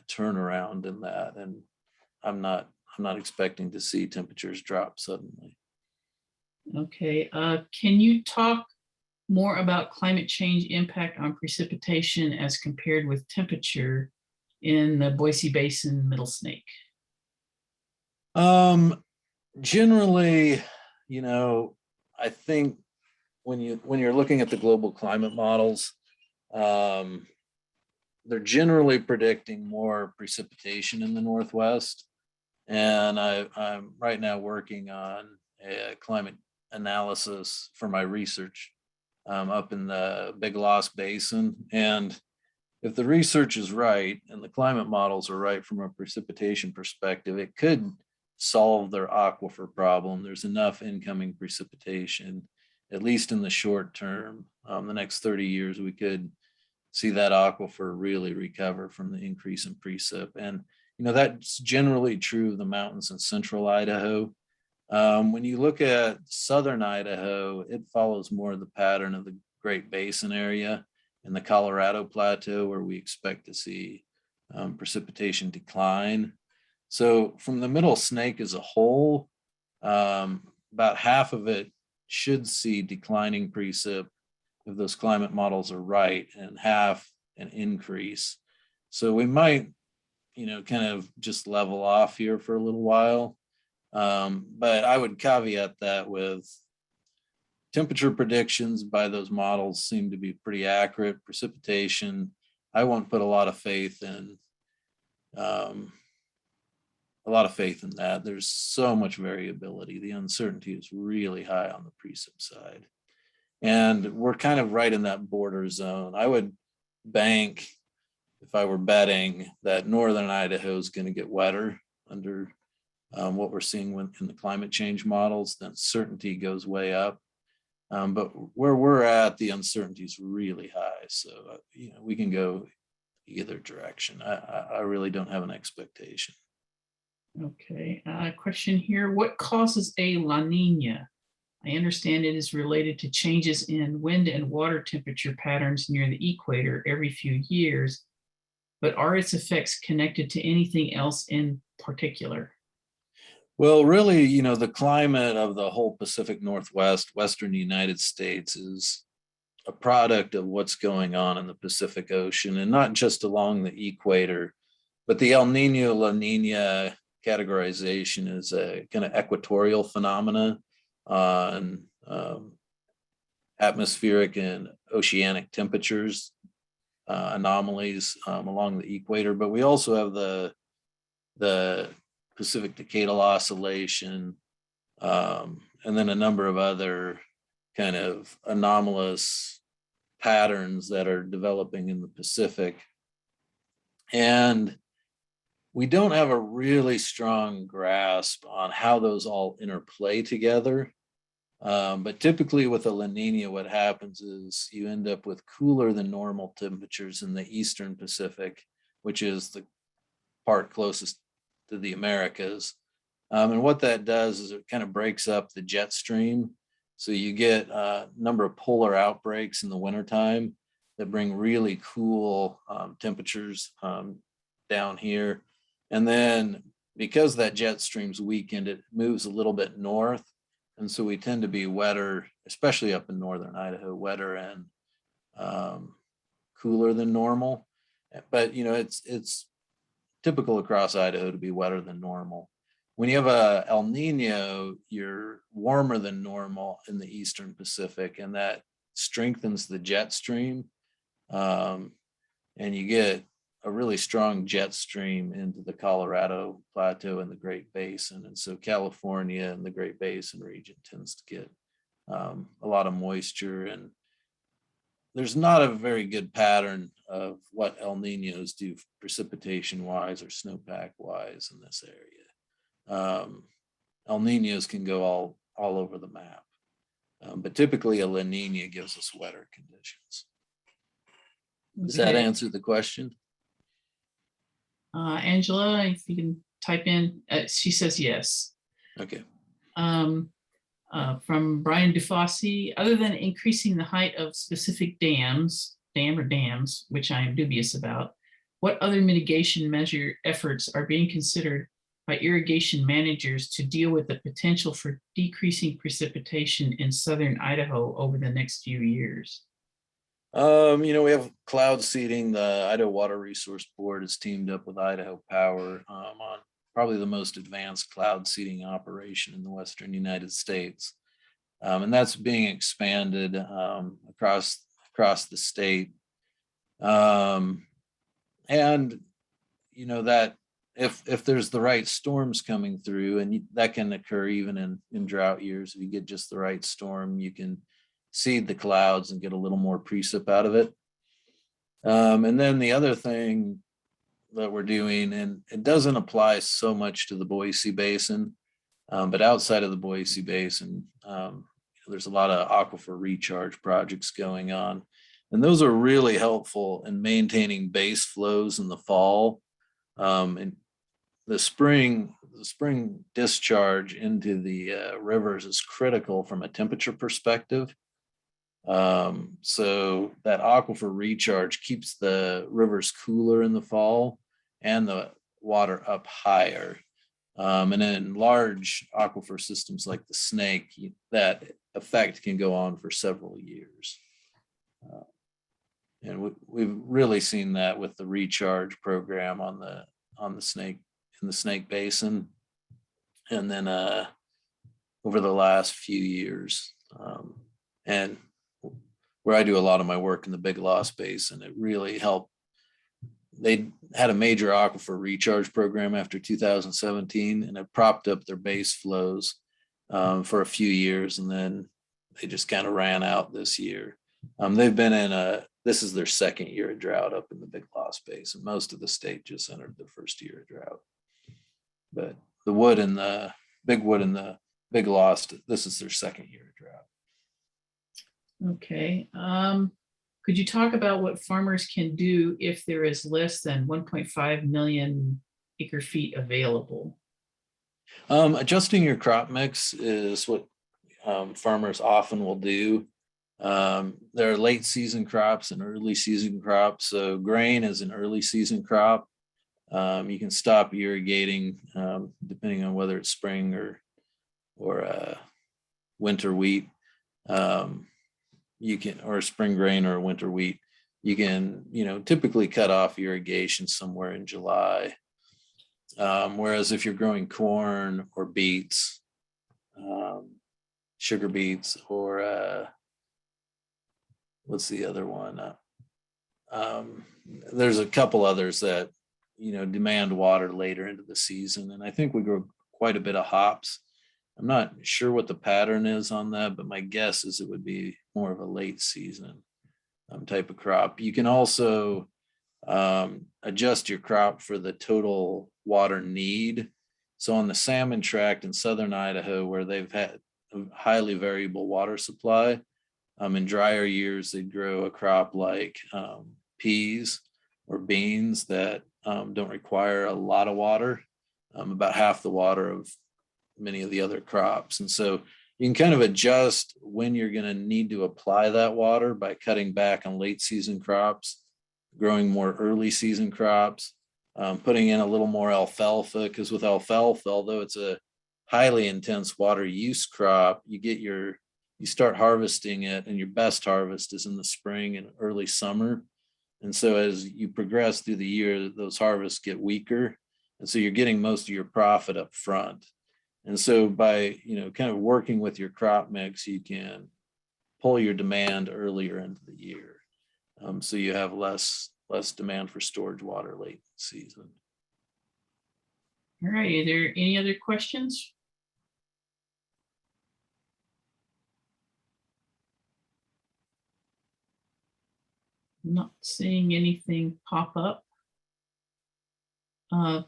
turnaround in that. And I'm not expecting to see temperatures drop suddenly. Okay, can you talk more about climate change impact on precipitation as compared with temperature in the Boise Basin, Middle Snake? Generally, I think when you're looking at the global climate models, they're generally predicting more precipitation in the Northwest. And I'm right now working on a climate analysis for my research up in the Big Lost Basin. And if the research is right and the climate models are right from a precipitation perspective, it could solve their aquifer problem. There's enough incoming precipitation, at least in the short term. The next 30 years, we could see that aquifer really recover from the increase in precip. And, that's generally true of the mountains in central Idaho. When you look at southern Idaho, it follows more of the pattern of the Great Basin area in the Colorado Plateau, where we expect to see precipitation decline. So from the Middle Snake as a whole, about half of it should see declining precip if those climate models are right, and half an increase. So we might, kind of just level off here for a little while. But I would caveat that with temperature predictions by those models seem to be pretty accurate. Precipitation, I won't put a lot of faith in that. There's so much variability. The uncertainty is really high on the precip side. And we're kind of right in that border zone. I would bank, if I were betting, that northern Idaho is going to get wetter under what we're seeing in the climate change models. The uncertainty goes way up. But where we're at, the uncertainty is really high. So, we can go either direction. I really don't have an expectation. Okay, question here. What causes a La Nina? I understand it is related to changes in wind and water temperature patterns near the equator every few years, but are its effects connected to anything else in particular? Well, really, the climate of the whole Pacific Northwest, Western United States is a product of what's going on in the Pacific Ocean, and not just along the equator, but the El Nino La Nina categorization is a kind of equatorial phenomena on atmospheric and oceanic temperatures anomalies along the equator. But we also have the Pacific Decadal Oscillation, and then a number of other kind of anomalous patterns that are developing in the Pacific. And we don't have a really strong grasp on how those all interplay together. But typically with a La Nina, what happens is you end up with cooler than normal temperatures in the Eastern Pacific, which is the part closest to the Americas. And what that does is it kind of breaks up the jet stream. So you get a number of polar outbreaks in the wintertime that bring really cool temperatures down here. And then because that jet stream's weakened, it moves a little bit north. And so we tend to be wetter, especially up in northern Idaho, wetter and cooler than normal. But, it's typical across Idaho to be wetter than normal. When you have a El Nino, you're warmer than normal in the Eastern Pacific, and that strengthens the jet stream. And you get a really strong jet stream into the Colorado Plateau and the Great Basin. And so California and the Great Basin region tends to get a lot of moisture. And there's not a very good pattern of what El Ninos do precipitation wise or snowpack wise in this area. El Ninos can go all over the map. But typically a La Nina gives us wetter conditions. Does that Okay. answer the question? Angela, if you can type in, she says yes. Okay. From Brian DeFosse, other than increasing the height of specific dams, which I am dubious about, what other mitigation measure efforts are being considered by irrigation managers to deal with the potential for decreasing precipitation in southern Idaho over the next few years? We have cloud seeding. The Idaho Water Resource Board has teamed up with Idaho Power on probably the most advanced cloud seeding operation in the Western United States. And that's being expanded across the state. And that if there's the right storms coming through, and that can occur even in drought years, if you get just the right storm, you can seed the clouds and get a little more precip out of it. And then the other thing that we're doing, and it doesn't apply so much to the Boise Basin, but outside of the Boise Basin, there's a lot of aquifer recharge projects going on. And those are really helpful in maintaining base flows in the fall. And the spring discharge into the rivers is critical from a temperature perspective. So that aquifer recharge keeps the rivers cooler in the fall and the water up higher. And in large aquifer systems like the Snake, that effect can go on for several years. And we've really seen that with the recharge program on the Snake, in the Snake Basin. And then over the last few years, and where I do a lot of my work in the Big Lost Basin, it really helped. They had a major aquifer recharge program after 2017, and it propped up their base flows for a few years, and then they just kind of ran out this year. They've been this is their second year of drought up in the Big Lost Basin. Most of the state just entered their first year of drought. But the wood and the Big Lost, this is their second year of drought. Okay. Could you talk about what farmers can do if there is less than 1.5 million acre feet available? Adjusting your crop mix is what farmers often will do. There are late season crops and early season crops. So grain is an early season crop. You can stop irrigating depending on whether it's spring or winter wheat. You can, or spring grain or winter wheat. You can, typically cut off irrigation somewhere in July. Whereas if you're growing corn or beets, sugar beets, or what's the other one? There's a couple others that, demand water later into the season. And I think we grow quite a bit of hops. I'm not sure what the pattern is on that, but my guess is it would be more of a late season type of crop. You can also adjust your crop for the total water need. So on the salmon tract in southern Idaho, where they've had a highly variable water supply, in drier years, they'd grow a crop like peas or beans that don't require a lot of water, about half the water of many of the other crops. And so you can kind of adjust when you're going to need to apply that water by cutting back on late season crops, growing more early season crops, putting in a little more alfalfa, because with alfalfa, although it's a highly intense water use crop, you start harvesting it, and your best harvest is in the spring and early summer. And so as you progress through the year, those harvests get weaker. And so you're getting most of your profit up front. And so by, kind of working with your crop mix, you can pull your demand earlier into the year. So you have less demand for storage water late in the season. All right, are there any other questions? I'm not seeing anything pop up.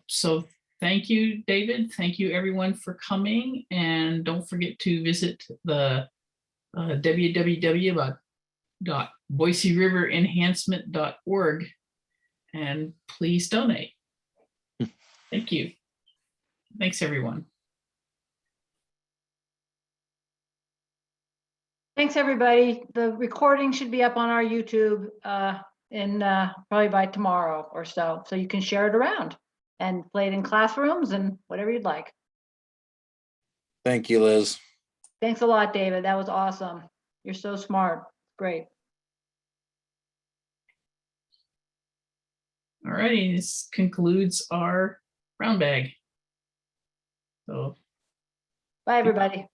So thank you, David. Thank you everyone for coming. And don't forget to visit the www.boiseriverinhancement.org, and please donate. Thank you. Thanks, everyone. Thanks, everybody. The recording should be up on our YouTube in probably by tomorrow or so you can share it around and play it in classrooms and whatever you'd like. Thank you, Liz. Thanks a lot, David. That was awesome. You're so smart. Great. All righty, this concludes our brown bag. So Bye, everybody.